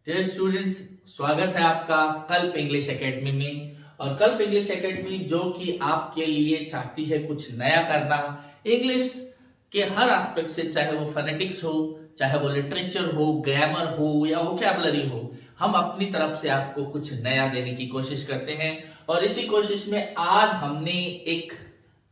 Dear students, स्वागत है आपका कल्प इंग्लिश एकेडमी में। और कल्प इंग्लिश एकेडमी जो कि आपके लिए चाहती है कुछ नया करना इंग्लिश के हर एस्पेक्ट से, चाहे वो फोनेटिक्स हो, चाहे वो लिटरेचर हो, ग्रामर हो या वोकैबुलरी हो, हम अपनी तरफ से आपको कुछ नया देने की कोशिश करते हैं। और इसी कोशिश में आज हमने एक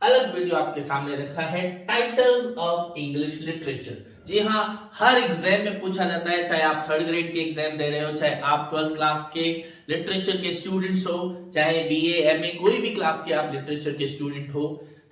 अलग वीडियो आपके सामने रखा है, टाइटल्स ऑफ इंग्लिश लिटरेचर। जी हाँ, हर एग्जाम में पूछा जाता है, चाहे आप थर्ड ग्रेड के एग्जाम दे रहे हो, चाहे आप 12th क्लास के लिटरेचर के स्टूडेंट्स हो, चाहे बीए एमए कोई भी क्लास के आप लिटरेचर के स्टूडेंट हो,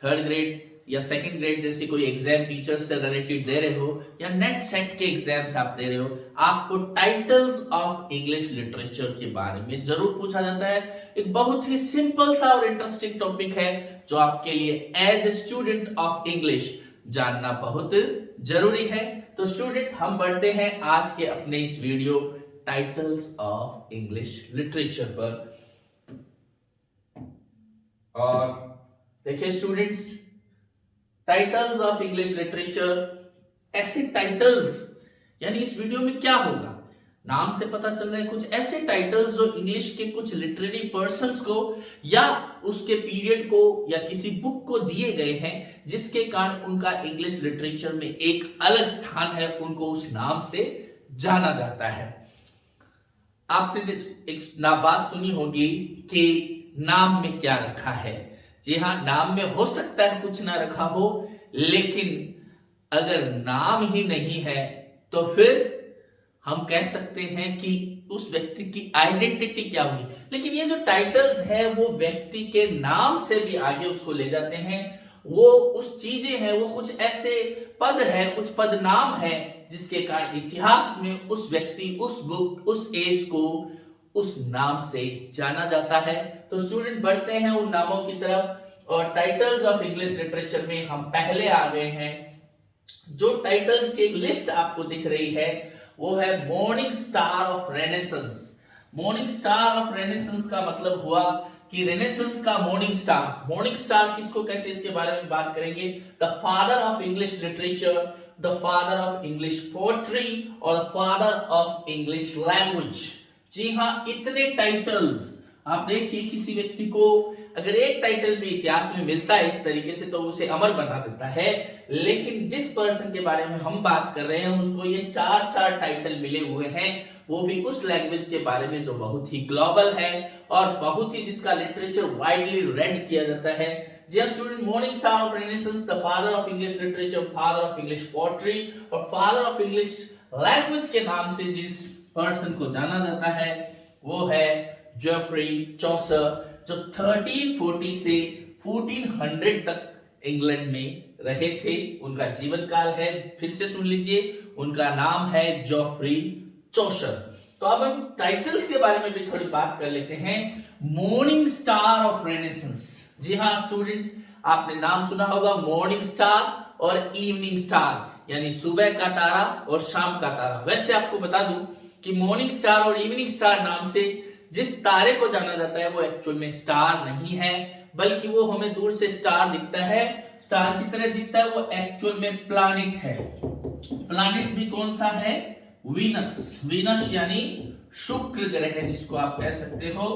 थर्ड ग्रेड या सेकंड ग्रेड जैसे कोई एग्जाम टीचर से रिलेटेड दे रहे हो या नेट सेट के एग्जाम्स आप दे रहे हो, आपको टाइटल्स ऑफ इंग्लिश लिटरेचर के बारे में जरूर पूछा जाता है। एक बहुत ही सिंपल सा और इंटरेस्टिंग टॉपिक है जो आपके लिए as a student of English जानना बहुत जरूरी है। तो स्टूडेंट, हम बढ़ते हैं आज के अपने इस video titles of English literature पर। और देखिए students, titles of English literature, ऐसे टाइटल्स यानी इस वीडियो में क्या होगा, नाम से पता चल रहा है कुछ ऐसे टाइटल्स जो इंग्लिश के कुछ लिटरेरी पर्संस को या उसके पीरियड को या किसी बुक को दिए गए हैं, जिसके कारण उनका इंग्लिश लिटरेचर में एक अलग स्थान है, उनको उस नाम से जाना जाता है। आपने एक बात सुनी होगी कि नाम में क्या रखा है। जी हाँ, नाम में हो सकता है कुछ ना रखा हो, लेकिन अगर नाम ही नहीं है तो फिर हम कह सकते हैं कि उस व्यक्ति की आइडेंटिटी क्या हुई। लेकिन ये जो टाइटल्स है वो व्यक्ति के नाम से भी आगे उसको ले जाते हैं। वो उस चीजें हैं, वो कुछ ऐसे पद है, कुछ पद नाम है जिसके कारण इतिहास में उस व्यक्ति, उस बुक, उस एज को उस नाम से जाना जाता है। तो स्टूडेंट, बढ़ते हैं उन नामों की तरफ। और टाइटल्स ऑफ इंग्लिश लिटरेचर में हम पहले आ गए हैं। जो टाइटल्स की एक लिस्ट आपको दिख रही है वो है morning star of renaissance. Morning star of renaissance का मतलब हुआ कि रेनेसेंस का मॉर्निंग स्टार। मॉर्निंग स्टार किसको कहते हैं इसके बारे में बात करेंगे। The father of English literature, the father of English poetry और the father of English language. जी हाँ, इतने टाइटल्स आप देखिए, किसी व्यक्ति को अगर एक टाइटल भी इतिहास में मिलता है इस तरीके से तो उसे अमर बना देता है। लेकिन जिस पर्सन के बारे में हम बात कर रहे हैं उसको ये चार चार टाइटल मिले हुए हैं, वो भी उस लैंग्वेज के बारे में जो बहुत ही ग्लोबल है और बहुत ही जिसका लिटरेचर वाइडली रेड किया जाता है। जी student, morning star of Renaissance, the father of English literature, father of English poetry और फादर ऑफ इंग्लिश लैंग्वेज के नाम से जिस पर्सन को जाना जाता है वो है जेफरी चौसर, जो 1340 से 1400 तक इंग्लैंड में रहे थे। उनका जीवन काल है, फिर से सुन लीजिए, उनका नाम है जेफरी चौसर। तो अब हम टाइटल्स के बारे में भी थोड़ी बात कर लेते हैं। Morning star of Renaissance. जी हाँ स्टूडेंट्स, आपने नाम सुना होगा मॉर्निंग स्टार और इवनिंग स्टार, यानी सुबह का तारा और शाम का तारा। वैसे आपको बता दूं कि मॉर्निंग स्टार और इवनिंग स्टार नाम से जिस तारे को जाना जाता है वो एक्चुअल में स्टार नहीं है, बल्कि वो हमें दूर से स्टार दिखता है, स्टार की तरह दिखता है, वो एक्चुअल में प्लैनेट है। प्लैनेट भी कौन सा है? वीनस। वीनस यानी शुक्र ग्रह, जिसको आप कह सकते हो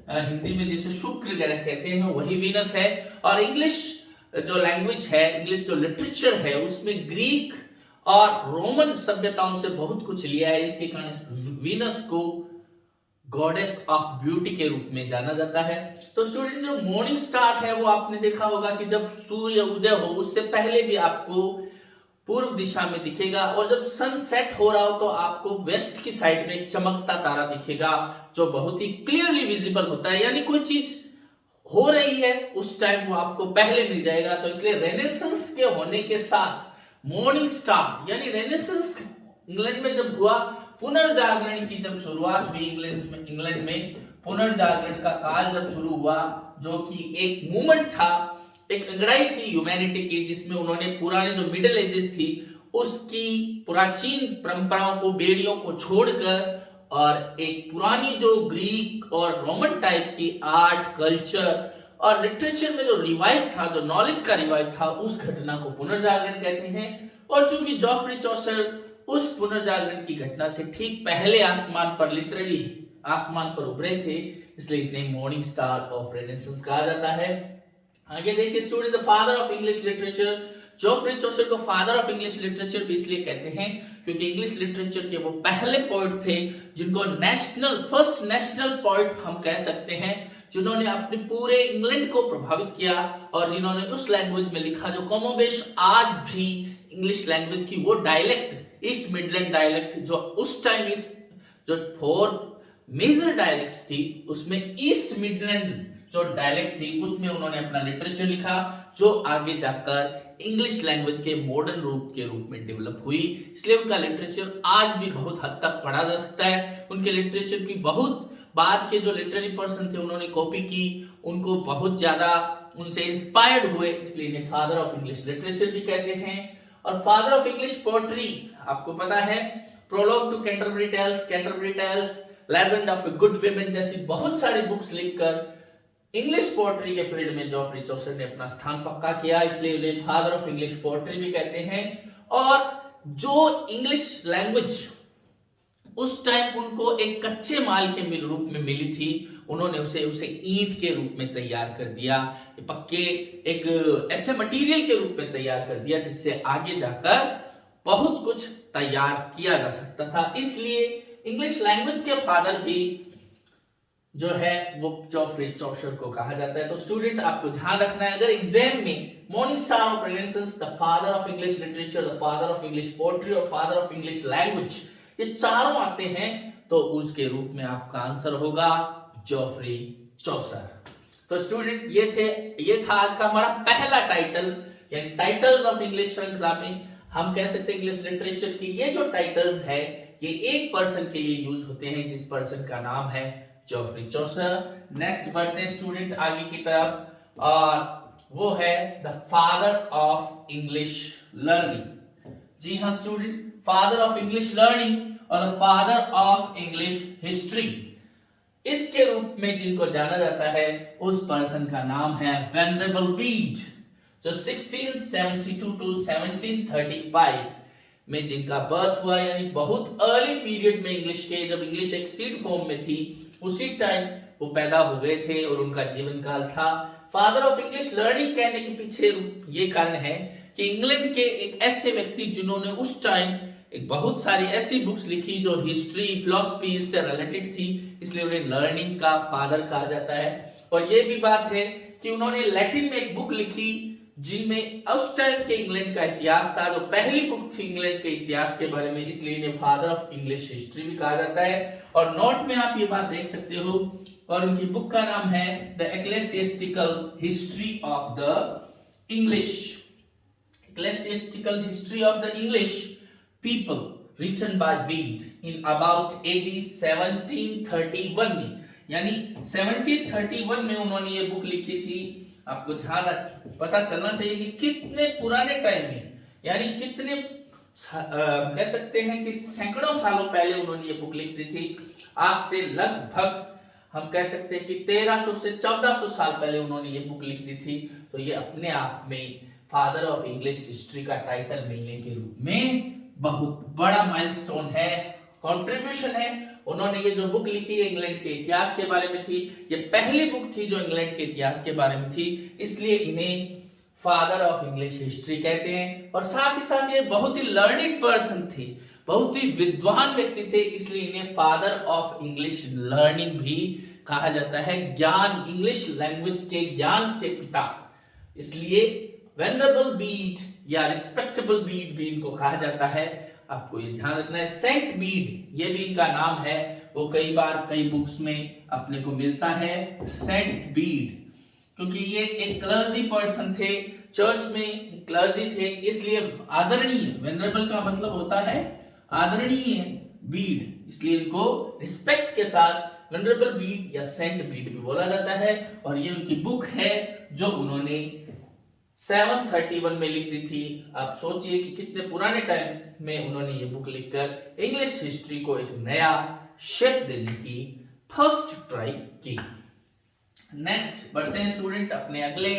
हिंदी में जिसे शुक्र ग्रह कहते हैं वही वीनस है। और इंग्लिश जो लैंग्वेज है, इंग्लिश जो लिटरेचर है, उसमें ग्रीक और रोमन सभ्यताओं से बहुत कुछ लिया है। इसके कारण वीनस को गॉडेस ऑफ ब्यूटी के रूप में जाना जाता है। तो स्टूडेंट, जो मॉर्निंग स्टार है वो आपने देखा होगा कि जब सूर्य उदय हो उससे पहले भी आपको पूर्व दिशा में दिखेगा, और जब सन सेट हो रहा हो तो आपको वेस्ट की साइड में एक चमकता तारा दिखेगा जो बहुत ही क्लियरली विजिबल होता है, यानी कोई चीज हो रही है उस टाइम वो आपको पहले मिल जाएगा। तो इसलिए रेनेसेंस के होने के साथ मॉर्निंग स्टार यानी रेनेसेंस इंग्लैंड में जब हुआ, पुनर्जागरण की जब शुरुआत हुई इंग्लैंड में पुनर्जागरण का काल जब शुरू हुआ, जो कि एक मूवमेंट था, एक अगड़ाई थी ह्यूमैनिटी की, जिसमें उन्होंने पुराने जो मिडिल एजेस थी उसकी प्राचीन परंपराओं को, बेड़ियों को छोड़कर और एक पुरानी जो ग्रीक और रोमन टाइप की आर्ट, कल्चर और लिटरेचर में जो रिवाइव था, जो नॉलेज का रिवाइव था, उस घटना को पुनर्जागरण कहते हैं। और चूंकि जेफरी चौसर उस पुनर्जागरण की घटना से ठीक पहले आसमान पर, लिटरली आसमान पर उभरे थे, इसलिए इसे मॉर्निंग स्टार ऑफ रेनेसांस कहा जाता है। आगे देखिए student, the father of English literature, Geoffrey Chaucer को फादर ऑफ इंग्लिश लिटरेचर भी इसलिए कहते हैं क्योंकि इंग्लिश लिटरेचर के वो पहले पोएट थे जिनको फर्स्ट नेशनल पोएट हम कह सकते हैं, जिन्होंने अपने पूरे इंग्लैंड को प्रभावित किया और जिन्होंने उस लैंग्वेज में लिखा जो कमोबेश आज भी इंग्लिश लैंग्वेज की वो डायलेक्ट, ईस्ट मिडलैंड डायलेक्ट, जो उस टाइम जो 4 मेजर डायलेक्ट्स थी उसमें ईस्ट मिडलैंड जो डायलेक्ट थी उसमें उन्होंने अपना लिटरेचर लिखा, जो आगे जाकर इंग्लिश लैंग्वेज के मॉडर्न रूप के रूप में डेवलप हुई। इसलिए उनका लिटरेचर आज भी बहुत हद तक पढ़ा जा सकता है। उनके लिटरेचर की बहुत बाद के जो लिटरेरी पर्सन थे उन्होंने कॉपी की, उनको बहुत ज्यादा उनसे इंस्पायर्ड हुए, इसलिए इन्हें फादर ऑफ इंग्लिश लिटरेचर भी कहते हैं। और फादर ऑफ इंग्लिश पोएट्री आपको पता है, prologue to Canterbury Tales, legend of a good women जैसी बहुत सारी बुक्स लिखकर इंग्लिश पोएट्री के फील्ड में जोफ्री चौसर ने अपना स्थान पक्का किया, इसलिए उन्हें फादर ऑफ इंग्लिश पोएट्री भी कहते हैं। और जो इंग्लिश लैंग्वेज उस टाइम उनको एक कच्चे माल के रूप में मिली थी, उन्होंने उसे ईंट के रूप में तैयार कर दिया, पक्के एक ऐसे मटेरियल के रूप में तैयार कर दिया जिससे आगे जाकर बहुत कुछ तैयार किया जा सकता था। इसलिए इंग्लिश लैंग्वेज के फादर भी जो है वो जोफ्री चौसर को कहा जाता है। तो स्टूडेंट आपको ध्यान रखना है, अगर एग्जाम में morning star of renaissance, the father of English literature, the father of English poetry और फादर ऑफ इंग्लिश लैंग्वेज, ये चारों आते हैं तो उसके रूप में आपका आंसर होगा जोफ्री चौसर। तो स्टूडेंट ये था आज का हमारा पहला टाइटल, यानी टाइटल्स ऑफ इंग्लिश श्रृंखला में हम कह सकते हैं इंग्लिश लिटरेचर की ये जो टाइटल्स है ये एक पर्सन के लिए यूज होते हैं जिस पर्सन का नाम है जोफ्री चौसर। नेक्स्ट बढ़ते हैं स्टूडेंट आगे की तरफ, और वो है the father of English learning. जी हाँ student, father of English learning और the father of English history, इसके रूप में जिनको जाना जाता है उस पर्सन का नाम है वेनरेबल बीड, जो 1672 टू 1735 में जिनका बर्थ हुआ, यानी बहुत अर्ली पीरियड में इंग्लिश के, जब इंग्लिश एक सीड फॉर्म में थी उसी टाइम वो पैदा हो गए थे और उनका जीवन काल था। फादर ऑफ इंग्लिश लर्निंग कहने के पीछे ये कारण है कि इंग्लैंड के एक ऐसे व्यक्ति जिन्होंने उस टाइम एक बहुत सारी ऐसी बुक्स लिखी जो हिस्ट्री फिलॉसफी इससे रिलेटेड थी, इसलिए उन्हें लर्निंग का फादर कहा जाता है। और ये भी बात है कि उन्होंने लैटिन में एक बुक लिखी जिनमें उस टाइम के इंग्लैंड का इतिहास था, जो पहली बुक थी इंग्लैंड के इतिहास के बारे में, इसलिए इन्हें फादर ऑफ इंग्लिश हिस्ट्री भी कहा जाता है। और नोट में आप ये बात देख सकते हो, और उनकी बुक का नाम है the ecclesiastical history of the English, ecclesiastical history of the English people, written by Bede in about AD 1731 में, यानी 1731 में उन्होंने ये बुक लिखी थी। आपको ध्यान पता चलना चाहिए कि कितने पुराने टाइम में, यानी कितने कह सकते हैं कि सैकड़ों सालों पहले उन्होंने ये बुक लिख दी थी। आज से लगभग हम कह सकते हैं कि 1300 से 1400 साल पहले उन्होंने ये बुक लिख दी थी। तो ये अपने आप में फादर ऑफ इंग्लिश हिस्ट्री का टाइटल मिलने के रूप में बहुत बड़ा माइलस्टोन है, कंट्रीब्यूशन है। उन्होंने ये जो बुक लिखी है इंग्लैंड के इतिहास के बारे में थी, ये पहली बुक थी जो इंग्लैंड के इतिहास के बारे में थी, इसलिए इन्हें फादर ऑफ इंग्लिश हिस्ट्री कहते हैं। और साथ ही साथ ये बहुत ही लर्निंग पर्सन थे, बहुत ही विद्वान व्यक्ति थे, इसलिए इन्हें फादर ऑफ इंग्लिश लर्निंग भी कहा जाता है, ज्ञान, इंग्लिश लैंग्वेज के ज्ञान के पिता। इसलिए वेनरेबल बीड या रिस्पेक्टेबल बीड भी इनको कहा जाता है। आपको ये ध्यान रखना है। सेंट बीड ये भी इनका नाम है, वो कई बार कई बुक्स में अपने को मिलता है, सेंट बीड, क्योंकि ये एक क्लर्जी पर्सन थे, चर्च में क्लर्जी थे, इसलिए आदरणीय, वेनरेबल का मतलब होता है आदरणीय, बीड, इसलिए इनको रिस्पेक्ट के साथ वेनरेबल बीड या सेंट बीड भी बोला जाता है। और ये उनकी बुक है जो उन्होंने 731 में लिख दी थी। आप सोचिए कि कितने पुराने टाइम में उन्होंने ये बुक लिखकर इंग्लिश हिस्ट्री को एक नया शेप देने की फर्स्ट ट्राई की। नेक्स्ट बढ़ते हैं स्टूडेंट अपने अगले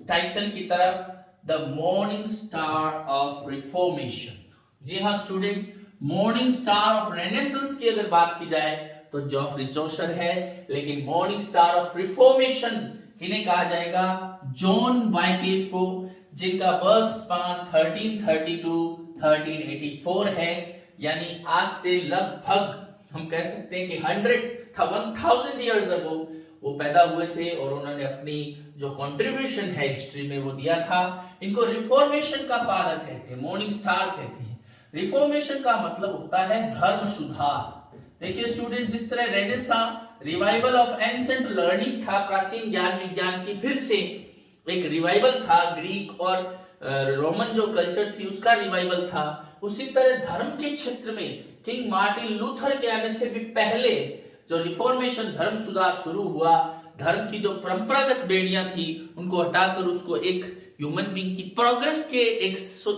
टाइटल की तरफ, the morning star of reformation. जी हाँ student, morning star of renaissance की अगर बात की जाए तो जॉफ्री चौसर है, लेकिन मॉर्निंग स्टार ऑफ रिफॉर्मेशन किन्हें कहा जाएगा? जॉन वाइक्लिफ को, जिनका बर्थ स्पान 1332 1384 है, यानी आज से लगभग हम कह सकते हैं कि 1000 ईयर्स अगो वो पैदा हुए थे और उन्होंने अपनी जो कंट्रीब्यूशन है हिस्ट्री में वो दिया था। इनको रिफॉर्मेशन का फादर कहते हैं, मॉर्निंग स्टार कहते हैं। रिफॉर्मेशन का मतलब होता है धर्म सुधार। देखिए स्टूडेंट, जिस तरह renaissance revival of ancient learning था, प्राचीन ज्ञान विज्ञान की फिर से एक रिवाइवल था, ग्रीक और रोमन जो कल्चर थी उसका रिवाइवल था, उसी तरह धर्म के क्षेत्र में किंग मार्टिन लूथर के आने से भी पहले जो रिफॉर्मेशन धर्म सुधार शुरू हुआ, धर्म की जो परंपरागत बेड़ियां थी उनको हटाकर उसको एक ह्यूमन बीइंग की प्रोग्रेस के एक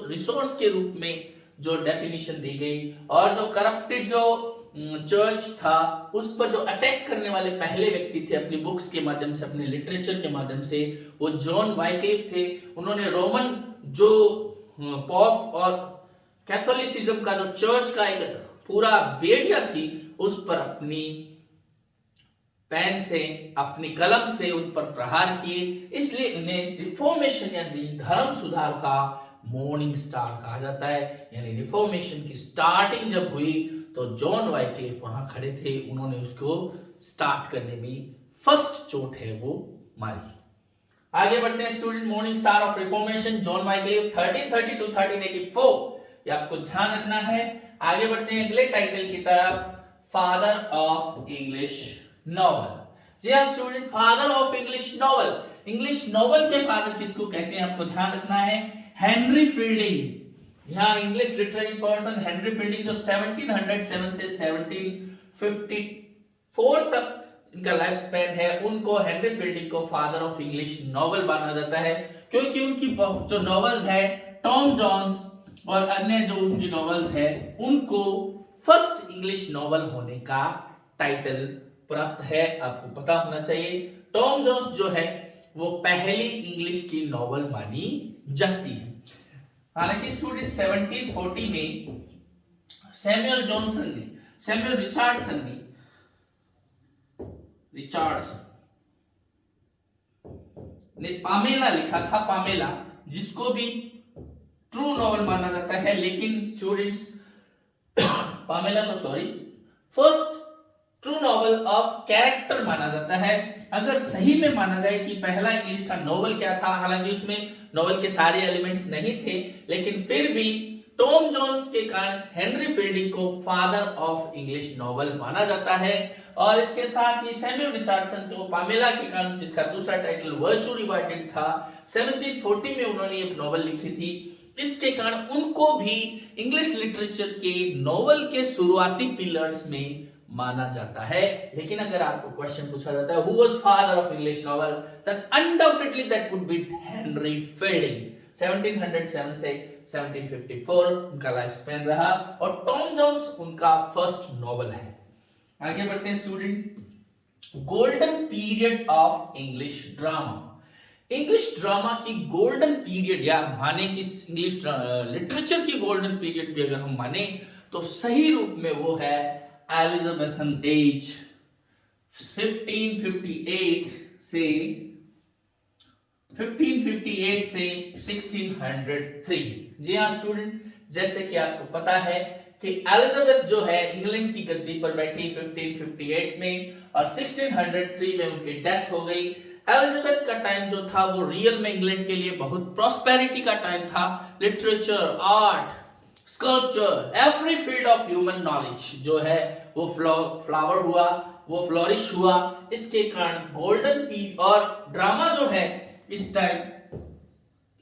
रिसोर्स के रूप में जो डेफिनेशन दी गई, और जो करप्टेड जो चर्च था उस पर जो अटैक करने वाले पहले व्यक्ति थे अपनी बुक्स के माध्यम से, अपने लिटरेचर के माध्यम से, वो जॉन वाइक्लिफ थे। उन्होंने रोमन जो पॉप और कैथोलिसिज्म का जो चर्च का एक पूरा बेड़िया थी उस पर अपनी पेन से, अपनी कलम से उन पर प्रहार किए, इसलिए इन्हें रिफॉर्मेशन यानी धर्म सुधार का मॉर्निंग स्टार कहा जाता है। यानी रिफॉर्मेशन की स्टार्टिंग जब हुई तो जॉन वाइक्लिफ वहां खड़े थे, उन्होंने उसको स्टार्ट करने में फर्स्ट चोट है वो मारी। आगे बढ़ते हैं student, morning star of reformation John Wycliffe 1332 1384, ये आपको ध्यान रखना है। आगे बढ़ते हैं अगले टाइटल की तरफ, फादर ऑफ इंग्लिश नॉवल। जी हाँ student, father of English novel, English novel के फादर किसको कहते हैं आपको ध्यान रखना है, हेनरी फील्डिंग। यहाँ English literary person Henry fielding जो 1707 से 1754 तक इनका लाइफ स्पैन है, उनको हेनरी फील्डिंग को फादर ऑफ इंग्लिश नॉवल माना जाता है, क्योंकि उनकी जो नॉवेल्स है टॉम जोन्स और अन्य जो उनकी नॉवेल्स है उनको फर्स्ट इंग्लिश नॉवल होने का टाइटल प्राप्त है। आपको पता होना चाहिए टॉम जोन्स जो है वो पहली इंग्लिश की नॉवल मानी जाती है। हालांकि स्टूडेंट 1740 में सैमुअल रिचर्डसन ने पामेला लिखा था, पामेला, जिसको भी ट्रू नॉवल माना जाता है, लेकिन स्टूडेंट्स पामेला को first true novel of character माना जाता है। अगर सही में माना जाए कि पहला इंग्लिश का नॉवल क्या था, हालांकि उसमें नॉवल के सारे एलिमेंट्स नहीं थे, लेकिन फिर भी टॉम जोन्स के कारण हेनरी फील्डिंग को फादर ऑफ इंग्लिश नॉवल माना जाता है। और इसके साथ ही सैमुअल रिचर्डसन को पामेला के कारण, जिसका दूसरा टाइटल वर्चू रिवर्टेड था, 1740 में उन्होंने एक नॉवल लिखी थी, इसके कारण उनको भी इंग्लिश लिटरेचर के नॉवल के शुरुआती पिलर्स में माना जाता है। लेकिन अगर आपको क्वेश्चन पूछा जाता है who was father of English novel, then undoubtedly that would be Henry Fielding. 1707 से 1754 उनका लाइफ स्पैन रहा और टॉम जोन्स उनका फर्स्ट नॉवल है। आगे बढ़ते हैं student, golden period of English drama. English drama की गोल्डन पीरियड या माने कि इंग्लिश लिटरेचर की गोल्डन पीरियड भी अगर हम माने तो सही रूप में वो है एलिजाबेथन एज 1558 से 1603। जी हाँ स्टूडेंट, जैसे कि आपको पता है कि एलिजाबेथ जो है इंग्लैंड की गद्दी पर बैठी 1558 में और 1603 में उनकी डेथ हो गई। एलिजाबेथ का टाइम जो था वो रियल में इंग्लैंड के लिए बहुत प्रॉस्पेरिटी का टाइम था। Literature, art, sculpture, every field of human knowledge जो है वो फ्लावर हुआ, वो फ्लोरिश हुआ। इसके कारण गोल्डन पीरियड और ड्रामा जो है इस टाइम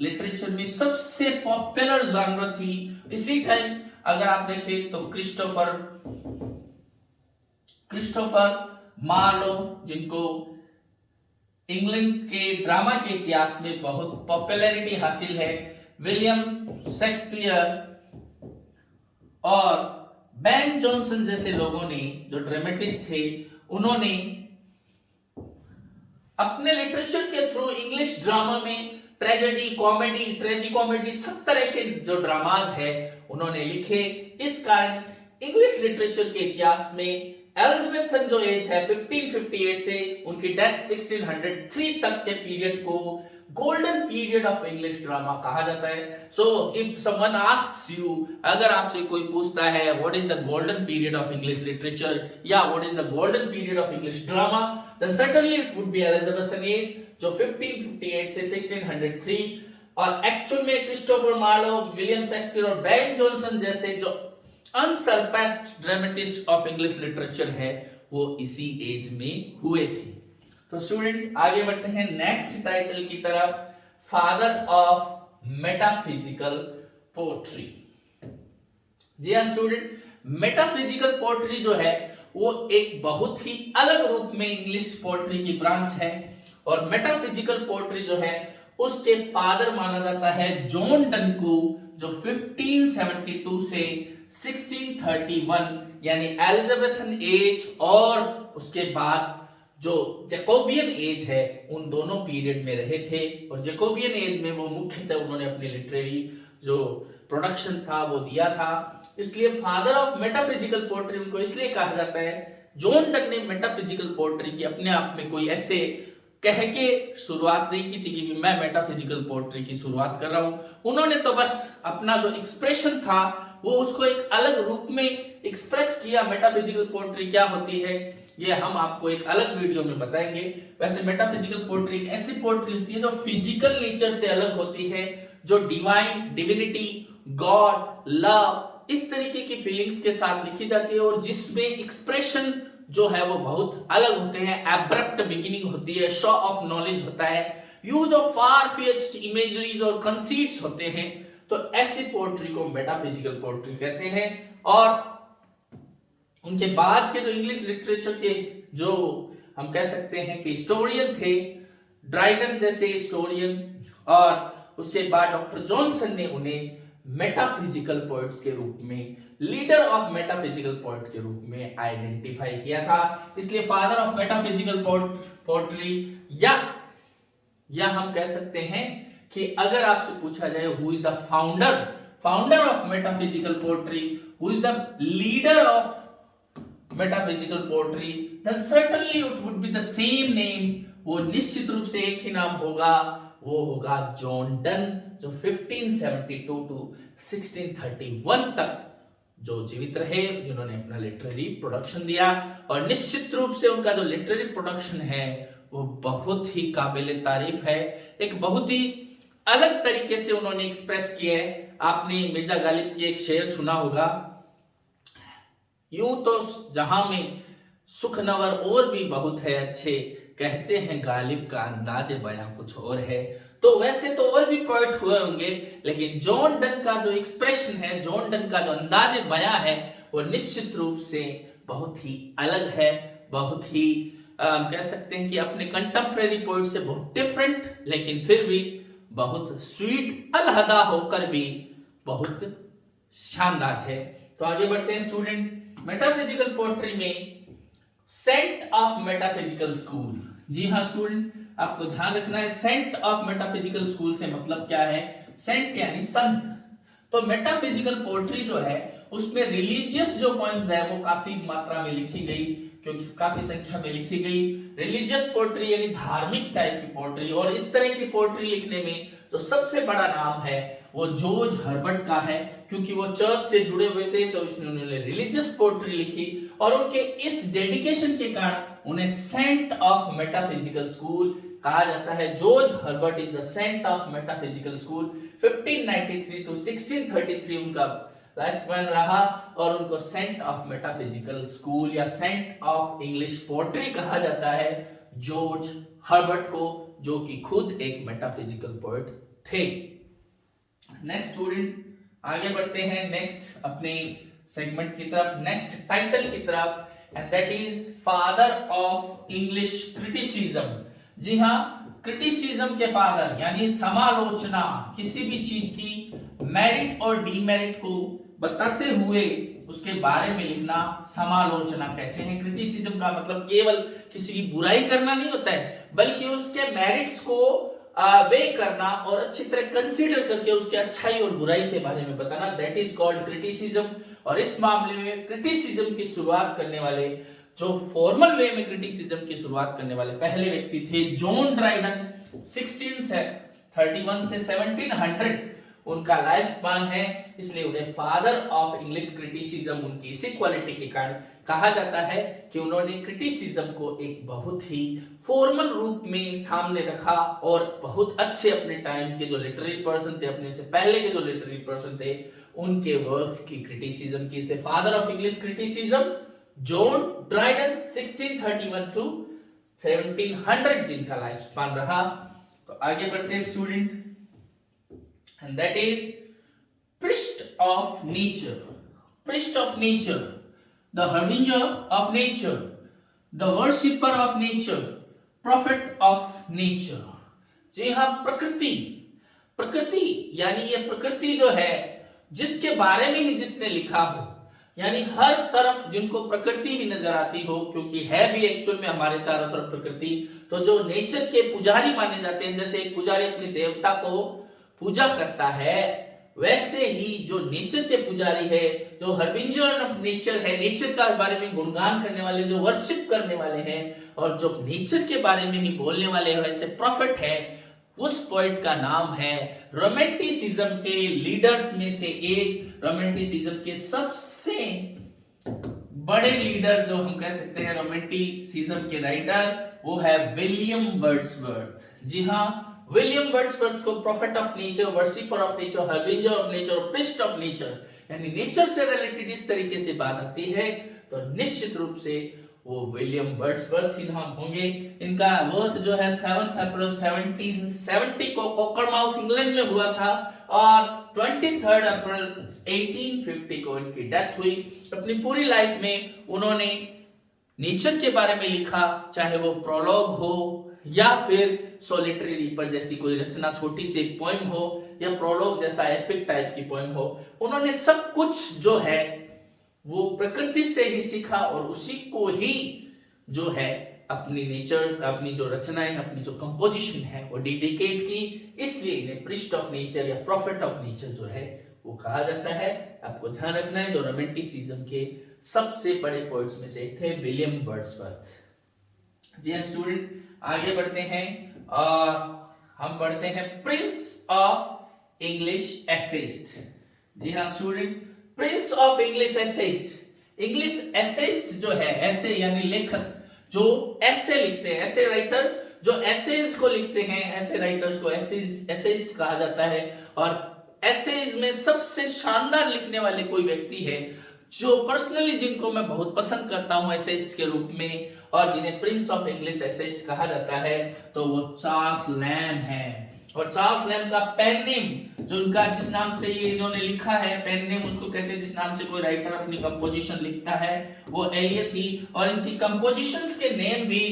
लिटरेचर में सबसे पॉपुलर जॉनर थी। इसी टाइम अगर आप देखें तो क्रिस्टोफर मार्लो, जिनको इंग्लैंड के ड्रामा के इतिहास में बहुत पॉपुलैरिटी हासिल है, विलियम शेक्सपियर और बेन जॉनसन जैसे लोगों ने, जो ड्रामेटिस्ट थे, उन्होंने अपने लिटरेचर के थ्रू इंग्लिश ड्रामा में ट्रेजेडी, कॉमेडी, ट्रेजिकॉमेडी, सब तरह के जो ड्रामाज है उन्होंने लिखे। इस कारण इंग्लिश लिटरेचर के इतिहास में एलिजाबेथन जो एज है 1558 से उनकी डेथ 1603 तक के पीरियड को golden period of English drama कहा जाता है। So if someone asks you, अगर आपसे कोई पूछता है what is the golden period of English literature या what is the golden period of English drama, then certainly it would be Elizabethan age जो 1558 से 1603, और एक्चुअल में क्रिस्टोफर मार्लो, विलियम शेक्सपियर और बेन जॉनसन जैसे जो unsurpassed dramatist of English literature है वो इसी एज में हुए थे। तो स्टूडेंट आगे बढ़ते हैं नेक्स्ट टाइटल की तरफ, फादर ऑफ मेटाफिजिकल पोएट्री। जी हाँ स्टूडेंट, मेटाफिजिकल पोएट्री जो है वो एक बहुत ही अलग रूप में इंग्लिश पोएट्री की ब्रांच है, और मेटाफिजिकल पोएट्री जो है उसके फादर माना जाता है जॉन डन को, जो 1572 से 1631 यानी एलिजाबेथन एज और उसके बाद जो जैकोबियन एज है उन दोनों पीरियड में रहे थे। और जैकोबियन एज में वो मुख्यतः उन्होंने अपनी लिटरेरी जो प्रोडक्शन था वो दिया था, इसलिए फादर ऑफ मेटाफिजिकल पोएट्री उनको इसलिए कहा जाता है। जॉन डन ने मेटाफिजिकल पोएट्री की अपने आप में कोई ऐसे कह के शुरुआत नहीं की थी कि मैं मेटाफिजिकल पोएट्री की शुरुआत कर रहा हूं। उन्होंने तो बस अपना जो एक्सप्रेशन था वो उसको एक अलग रूप में एक्सप्रेस किया। मेटाफिजिकल पोएट्री क्या होती है ये हम आपको एक अलग वीडियो में बताएंगे। वैसे मेटाफिजिकल पोएट्री एक ऐसी पोएट्री होती है जो फिजिकल नेचर से अलग होती है, जो डिवाइन, डिविनिटी, गॉड, लव इस तरीके की फीलिंग्स के साथ लिखी जाती है, और जिसमें एक्सप्रेशन जो है वो बहुत अलग होते हैं। एब्रप्ट बिगिनिंग होती है, शो ऑफ नॉलेज होता है, use of far fetched imageries और कंसीट्स होते हैं। तो ऐसी पोएट्री को मेटाफिजिकल पोएट्री कहते हैं। और उनके बाद के जो इंग्लिश लिटरेचर के जो हम कह सकते हैं कि हिस्टोरियन थे, ड्राइडन जैसे हिस्टोरियन, और उसके बाद डॉक्टर जॉनसन ने उन्हें मेटाफिजिकल पोएट्स के रूप में, लीडर ऑफ मेटाफिजिकल पोएट के रूप में आइडेंटिफाई किया था। इसलिए फादर ऑफ मेटाफिजिकल पोएट्री, या हम कह सकते हैं कि अगर आपसे पूछा जाए who is the founder of metaphysical poetry, who is the leader of metaphysical poetry, then certainly it would be the same name. वो निश्चित रूप से एक ही नाम होगा, वो होगा जॉन डन, जो 1572 टू 1631 तक जो जीवित रहे, जिन्होंने अपना लिटरेरी प्रोडक्शन दिया। और निश्चित रूप से उनका जो लिटरेरी प्रोडक्शन है वो बहुत ही काबिल तारीफ है, एक बहुत ही अलग तरीके से उन्होंने एक्सप्रेस किया है। आपने मिर्जा गालिब की एक शेर सुना होगा, यूं तो जहां में सुख नवर और भी बहुत है अच्छे, कहते हैं गालिब का अंदाज बयां कुछ और है। तो वैसे तो और भी पोएट हुए होंगे, लेकिन जॉन डन का जो एक्सप्रेशन है, जॉन डन का जो अंदाज बयां है वो निश्चित रूप से बहुत ही अलग है, बहुत ही कह सकते हैं कि अपने कंटेम्परेरी पोएट से बहुत डिफरेंट, लेकिन फिर भी बहुत स्वीट, अलहदा होकर भी बहुत शानदार है। तो आगे बढ़ते हैं स्टूडेंट, मेटाफिजिकल पोएट्री में सेंट ऑफ मेटाफिजिकल स्कूल। जी हाँ स्टूडेंट, आपको ध्यान रखना है सेंट ऑफ मेटाफिजिकल स्कूल से मतलब क्या है। सेंट यानी संत। तो मेटाफिजिकल पोएट्री जो है उसमें रिलीजियस जो पोएम्स है वो काफी मात्रा में लिखी गई, क्योंकि काफी संख्या में लिखी गई। रिलीजियस पोएट्री यानी धार्मिक टाइप की पोएट्री, और इस तरह की पोएट्री लिखने में जो सबसे बड़ा नाम है वो जॉर्ज हर्बर्ट का है, क्योंकि वो चर्च से जुड़े हुए थे, तो इसमें उन्होंने रिलीजियस पोएट्री लिखी, और उनके इस डेडिकेशन के कारण उन्हें सेंट ऑफ मेटाफिजिकल स्कूल कहा जाता है। George Herbert is the saint of metaphysical school. 1593 to 1633 उनका लाइफ स्पैन रहा, और उनको सेंट ऑफ मेटाफिजिकल स्कूल या सेंट ऑफ इंग्लिश पोएट्री कहा जाता है जॉर्ज हर्बर्ट को, जो कि खुद एक मेटाफिजिकल पोएट थे। नेक्स्ट स्टूडेंट आगे बढ़ते हैं नेक्स्ट अपने सेगमेंट की तरफ, नेक्स्ट टाइटल की तरफ, and that is father of English criticism. जी हाँ, क्रिटिसिज्म के फादर यानी समालोचना, किसी भी चीज की मेरिट और डीमेरिट को बताते हुए उसके बारे में लिखना समालोचना कहते हैं। क्रिटिसिज्म का मतलब केवल किसी की बुराई करना नहीं होता है, बल्कि उसके मेरिट्स को वे करना और अच्छी तरह कंसीडर करके उसके अच्छाई और बुराई के बारे में बताना, दैट इज कॉल्ड क्रिटिसिज्म। और इस मामले में क्रिटिसिज्म की शुरुआत करने वाले, जो फॉर्मल वे में क्रिटिसिज्म की शुरुआत करने वाले पहले व्यक्ति थे जॉन ड्राइडन। 1631 से 1700 उनका लाइफ स्पान है, इसलिए उन्हें फादर ऑफ इंग्लिश क्रिटिसिज्म उनकी इसी क्वालिटी के कारण कहा जाता है कि उन्होंने क्रिटिसिज्म को एक बहुत ही फॉर्मल रूप में सामने रखा और बहुत अच्छे अपने टाइम के जो लिटरेरी पर्सन थे, अपने से पहले के जो लिटरेरी पर्सन थे, उनके वर्क्स की क्रिटिसिज्म की, इसलिए father of English criticism John Dryden 1631 to 1700 जिनका लाइफ स्पान रहा। तो आगे बढ़ते हैं student, and that is priest of nature, priest of nature, the harbinger of nature, the worshipper of nature, prophet of nature। जी हाँ, प्रकृति, प्रकृति यानी ये प्रकृति जो है जिसके बारे में ही जिसने लिखा हो, यानी हर तरफ जिनको प्रकृति ही नजर आती हो, क्योंकि है भी एक्चुअल में हमारे चारों तरफ प्रकृति। तो जो नेचर के पुजारी माने जाते हैं, जैसे एक पुजारी अपने देवता को पूजा करता है, वैसे ही जो नेचर के पुजारी है, जो हर्बिंजर ऑफ नेचर है, नेचर का बारे में गुणगान करने वाले, जो वर्शिप करने वाले हैं और जो नेचर के बारे में ही बोलने वाले हैं, वैसे प्रॉफिट है। उस पॉइंट का नाम है, रोमांटिसिज्म के लीडर्स में से एक, रोमांटिसिज्म के सबसे बड़े लीडर जो हम कह सकते हैं रोमांटिसिज्म के राइटर, वो है विलियम वर्ड्सवर्थ। जी हाँ, विलियम वर्ड्सवर्थ को prophet of nature, worshipper of nature, harbinger of nature, priest of nature, यानी नेचर से रिलेटेड इस तरीके से बात आती है तो निश्चित रूप से वो विलियम वर्ड्सवर्थ ही नाम होंगे। इनका बर्थ जो है 7 अप्रैल 1770 को कोकरमाउथ इंग्लैंड में हुआ था और 23 अप्रैल 1850 को इनकी डेथ हुई। अपनी पूरी लाइफ में उन्होंने नेचर के बारे में लिखा, चाहे वो प्रोलॉग हो या फिर सोलिटरी रीपर जैसी कोई रचना, छोटी सी एक पोएम हो, या प्रोलॉग जैसा एपिक टाइप की पोएम हो, उन्होंने सब कुछ जो है वो प्रकृति से ही सीखा और उसी को ही जो है अपनी नेचर, अपनी जो रचनाएं, अपनी जो कंपोजिशन है वो डेडिकेट की। इसलिए इन्हें प्रीस्ट ऑफ नेचर या प्रॉफिट ऑफ नेचर जो है वो कहा जाता है। आपको ध्यान रखना है, जो रोमांटिसिज्म के सबसे बड़े पोएट्स में से एक थे विलियम वर्ड्सवर्थ। जी हाँ स्टूडेंट, आगे बढ़ते हैं और हम पढ़ते हैं प्रिंस ऑफ इंग्लिश एसेइस्ट। जी हाँ student, Prince of English essayist. English essayist जो है, ऐसे यानी लेखक जो ऐसे लिखते हैं, ऐसे राइटर जो एसेज को लिखते हैं, ऐसे राइटर्स को एसेइस्ट कहा जाता है। और एसेज में सबसे शानदार लिखने वाले कोई व्यक्ति है जो पर्सनली जिनको मैं बहुत पसंद करता हूं एसेइस्ट के रूप में, और जिन्हें प्रिंस ऑफ इंग्लिश एसेइस्ट कहा जाता है, तो वो चार्ल्स लैम्ब है। और चार्ल्स लैम्ब का पेन नेम, जो उनका जिस नाम से ये इन्होंने लिखा है, पेन नेम उसको कहते हैं जिस नाम से कोई राइटर अपनी कंपोजिशन लिखता है, वो एलिया थी। और इनकी कंपोजिशंस के नेम भी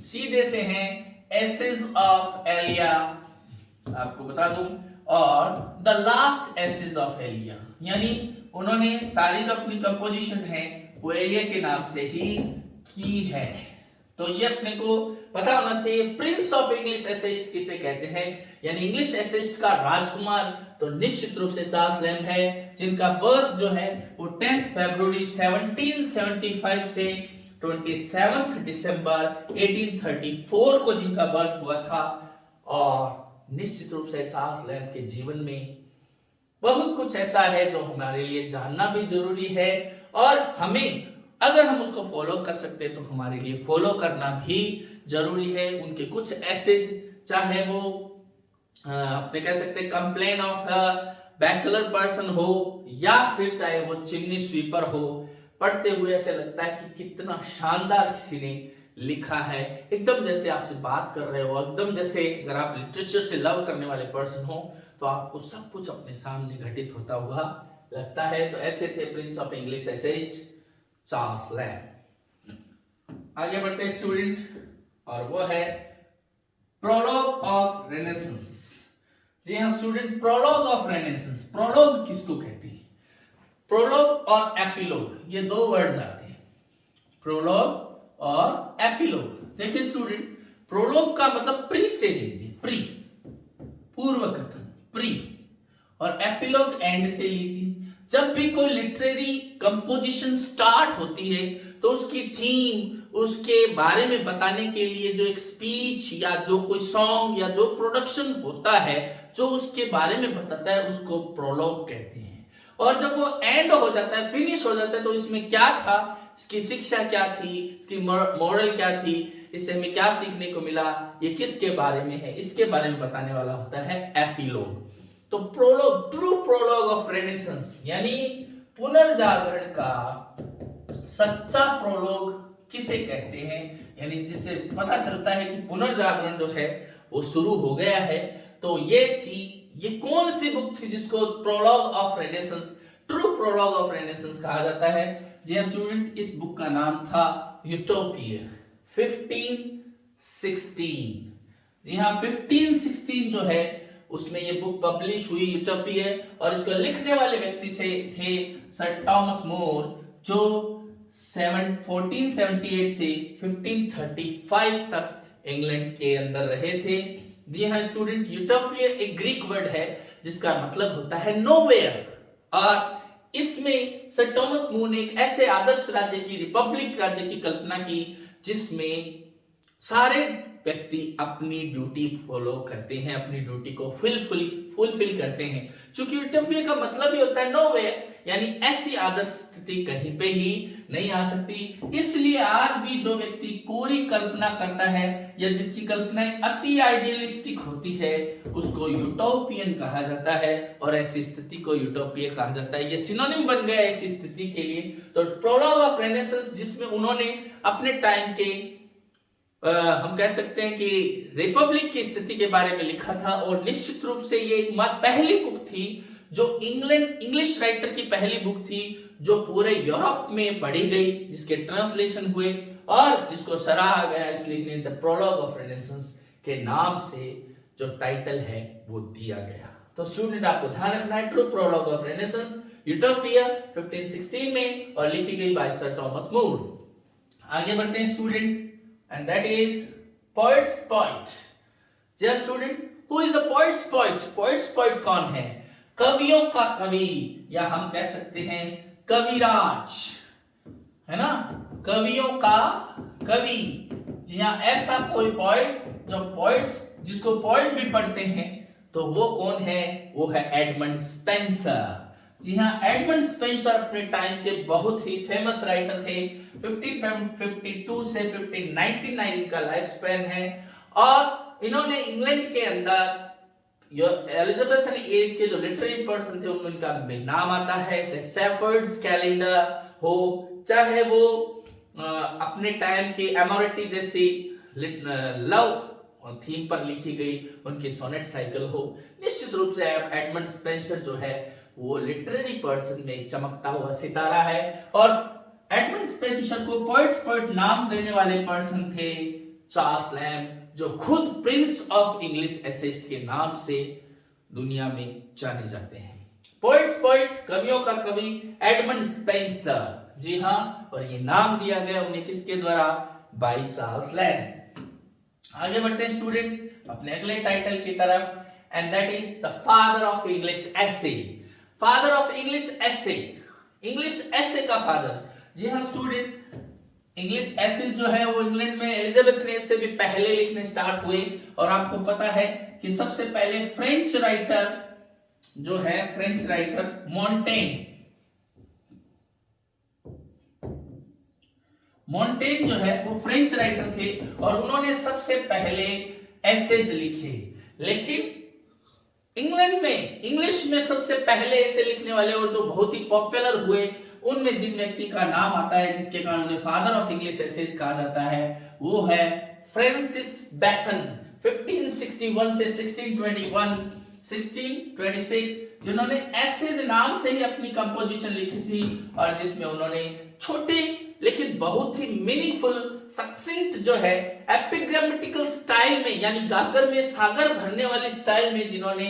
सीधे से हैं, एसेज ऑफ एलिया, आपको बता दूं, और the last essays of Elia, यानी उन्होंने सारी जो अपनी कंपोजिशन है वो एलिया के नाम से ही की है। तो ये अपने को पता होना चाहिए। प्रिंस ऑफ इंग्लिश एसेइस्ट किसे कहते हैं, यानी इंग्लिश एसेइस्ट का राजकुमार, तो निश्चित रूप से चार्ल्स लैम्ब है, जिनका बर्थ जो है वो 10 फरवरी 1775 से 27 दिसंबर 1834 को जिनका बर्थ हुआ था। और निश्चित रूप से चार्ल्स लैम्ब के जीवन में बहुत कुछ ऐसा है जो हमारे लिए जानना भी जरूरी है, और हमें अगर हम उसको फॉलो कर सकते हैं तो हमारे लिए फॉलो करना भी जरूरी है। उनके कुछ एसेज, चाहे वो अपने कह सकते हैं कंप्लेन ऑफ बैचलर पर्सन हो या फिर चाहे वो चिमनी स्वीपर हो, पढ़ते हुए ऐसे लगता है कि कितना शानदार किसी ने लिखा है, एकदम जैसे आपसे बात कर रहे हो, एकदम जैसे अगर आप लिटरेचर से लव करने वाले पर्सन हो तो आपको सब कुछ अपने सामने घटित होता हुआ लगता है। तो ऐसे थे Prince of English essayist Charles Lamb. आगे बढ़ते हैं स्टूडेंट, और वो है प्रोलॉग ऑफ रेनेसांस। जी हाँ student, prologue of renaissance, prologue किसको कहते हैं? प्रोलॉग और एपिलॉग, ये दो वर्ड्स आते हैं, प्रोलॉग और एपिलॉग। देखिए स्टूडेंट, प्रोलॉग का मतलब प्री से लीजिए, प्री, पूर्व कथन प्री, और एपिलॉग एंड से ली थी। जब भी कोई लिटरेरी कंपोजिशन स्टार्ट होती है तो उसकी थीम, उसके बारे में बताने के लिए जो एक स्पीच या जो कोई सॉन्ग या जो प्रोडक्शन होता है जो उसके बारे में बताता है उसको प्रोलॉग कहते हैं। और जब वो एंड हो जाता है, फिनिश हो जाता है, तो इसमें क्या था, इसकी शिक्षा क्या थी, इसकी मॉरल क्या थी, इससे हमें क्या सीखने को मिला, ये किसके बारे में है, इसके बारे में बताने वाला होता है एपिलॉग। तो prologue, true prologue of Renaissance यानी पुनर्जागरण का सच्चा प्रोलॉग किसे कहते हैं, यानी जिससे पता चलता है कि पुनर्जागरण जो है वो शुरू हो गया है। तो ये कौन सी बुक थी जिसको prologue of Renaissance, true prologue of Renaissance कहा जाता है? जी हां स्टूडेंट, इस बुक का नाम था यूटोपिया 1516। जी हां 1516 जो है उसमें ये बुक पब्लिश हुई यूटोपिया, और इसको लिखने वाले व्यक्ति से थे सर थॉमस मोर, जो 1478 से 1535 तक इंग्लैंड के अंदर रहे थे। जी हाँ स्टूडेंट, यूटोपिया एक ग्रीक वर्ड है जिसका मतलब होता है नोवेयर, और इसमें सर थॉमस मोर ने एक ऐसे आदर्श राज्य की, रिपब्लिक राज्य की कल्पना की जिसमें सारे व्यक्ति अपनी ड्यूटी फॉलो करते हैं, अपनी ड्यूटी को फुलफिल करते हैं। क्योंकि यूटोपिया का मतलब ही होता है नोवेयर, यानी ऐसी आदर्श स्थिति कहीं पे ही नहीं आ सकती। इसलिए आज भी जो व्यक्ति कोरी कल्पना करता है या जिसकी कल्पनाएं अति आइडियलिस्टिक होती है उसको यूटोपियन कहा जाता है, और ऐसी स्थिति को यूटोपिया कहा जाता है। ये सिनोनिम बन गया ऐसी स्थिति के लिए। तो प्रोलॉग ऑफ रेनेसांस, जिसमें उन्होंने अपने टाइम के हम कह सकते हैं कि रिपब्लिक की स्थिति के बारे में लिखा था, और निश्चित रूप से ये एक पहली बुक थी जो इंग्लिश राइटर की पहली बुक थी जो पूरे यूरोप में पढ़ी गई, जिसके ट्रांसलेशन हुए और जिसको सराहा गया, इसलिए द प्रोलॉग ऑफ रेनेसांस के नाम से जो टाइटल है वो दिया गया। तो स्टूडेंट आपको ध्यान रखना है, true prologue of Renaissance Utopia 1516 में और लिखी गई बाय सर थॉमस मोर। आगे बढ़ते हैं student, and that is poet's poet। Dear student, who is the poet's poet? Poet's poet कौन है? कवियों का कवि, या हम कह सकते हैं कविराज, है ना, कवियों का कवि। जी हाँ, ऐसा कोई पोएट जो पोएट्स, जिसको पोएट भी पढ़ते हैं, तो वो कौन है? वो है एडमंड स्पेंसर। जी हाँ, एडमंड स्पेंसर अपने टाइम के बहुत ही फेमस राइटर थे। 1552 से 1599 इनका लाइफ स्पैन है, और इन्होंने इंग्लैंड के अंदर एलिजाबेथन एज के जो लिटरेरी पर्सन थे उनमें इनका नाम आता है। शेफर्ड्स कैलेंडर हो, चाहे वो अपने टाइम की एमोरिटी जैसी लव थीम पर लिखी गई उनकी सोनेट साइकिल हो, निश्चित रूप से एडमंड स्पेंसर जो है वो लिटरेरी पर्सन में चमकता हुआ सितारा है। और एडमंड स्पेंसर को पोएट्स पोएट नाम देने वाले पर्सन थे चार्ल्स लैम्ब, जो खुद प्रिंस ऑफ इंग्लिश एसेस्ट के नाम से दुनिया में जाने जाते हैं। पोएट्स पोएट, कवियों का कवि एडमंड स्पेंसर। जी हाँ, और ये नाम दिया गया उन्हें किसके द्वारा? By Charles Lamb. आगे बढ़ते हैं स्टूडेंट अपने अगले टाइटल की तरफ, and that is the father of English essay. Father of English essay, English essay का फादर। जी हाँ स्टूडेंट, इंग्लिश एसे जो है वो इंग्लैंड में एलिजाबेथ ने से भी पहले लिखने स्टार्ट हुए, और आपको पता है कि सबसे पहले फ्रेंच राइटर जो है, फ्रेंच राइटर मोंटेन जो है वो फ्रेंच राइटर थे, और उन्होंने सबसे पहले एसेज लिखे। लेकिन इंग्लैंड में इंग्लिश में सबसे पहले ऐसे लिखने वाले और जो बहुत ही पॉपुलर हुए, उनमें जिन व्यक्ति का नाम आता है जिसके कारण उन्हें फादर ऑफ इंग्लिश एसेज कहा जाता है, वो है फ्रांसिस बेकन। 1561 से 1626 जिन्होंने एसेज नाम से ही अपनी कंपोजिशन लिखी थी, और जिसमें उन्होंने छोटे लेकिन बहुत ही मीनिंगफुल सक्सेंट जो है एपिग्रामेटिकल स्टाइल में, यानी गागर में सागर भरने वाले स्टाइल में जिन्होंने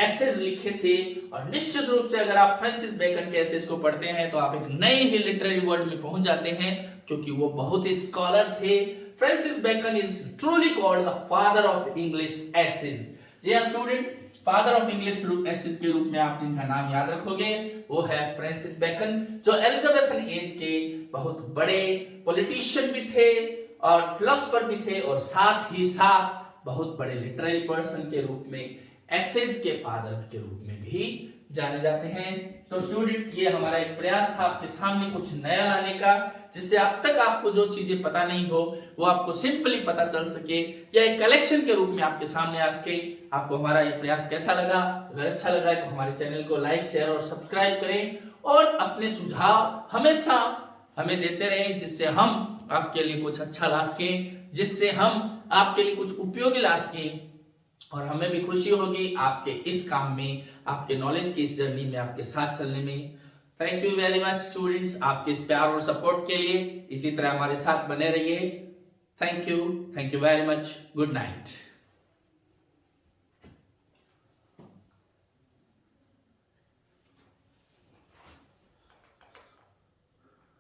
एसेज लिखे थे। और निश्चित रूप से अगर आप फ्रांसिस बेकन के एसेज को पढ़ते हैं तो आप एक नए ही लिटरेरी वर्ल्ड में पहुंच जाते हैं, क्योंकि वो बहुत ही स्कॉलर थे। Francis Bacon is truly called the father of English essays. जी हाँ student, father of English essays के रूप में आप इनका नाम याद रखोगे, वो है फ्रांसिस बेकन, जो एलिजाबेथन एज के बहुत बड़े पॉलिटिशियन भी थे और फिलोसोफर भी थे, और साथ ही साथ बहुत बड़े लिटरेरी पर्सन के रूप में, एसेज के फादर के रूप में भी जाने जाते हैं। तो स्टूडेंट, ये हमारा एक प्रयास था आपके सामने कुछ नया लाने का, जिससे अब तक आपको जो चीजें पता नहीं हो वो आपको सिंपली पता चल सके, या एक कलेक्शन के रूप में आपके सामने आ सके। आपको हमारा ये प्रयास कैसा लगा? अगर अच्छा लगा है तो हमारे चैनल को लाइक, शेयर और सब्सक्राइब करें, और अपने सुझाव हमेशा हमें देते रहें, जिससे हम आपके लिए कुछ अच्छा ला सकें, जिससे हम आपके लिए कुछ उपयोगी ला सकें, और हमें भी खुशी होगी आपके इस काम में, आपके नॉलेज की इस जर्नी में आपके साथ चलने में। Thank you very much students, आपके इस प्यार और सपोर्ट के लिए। इसी तरह हमारे साथ बने रहिए। Thank you very much. Good night.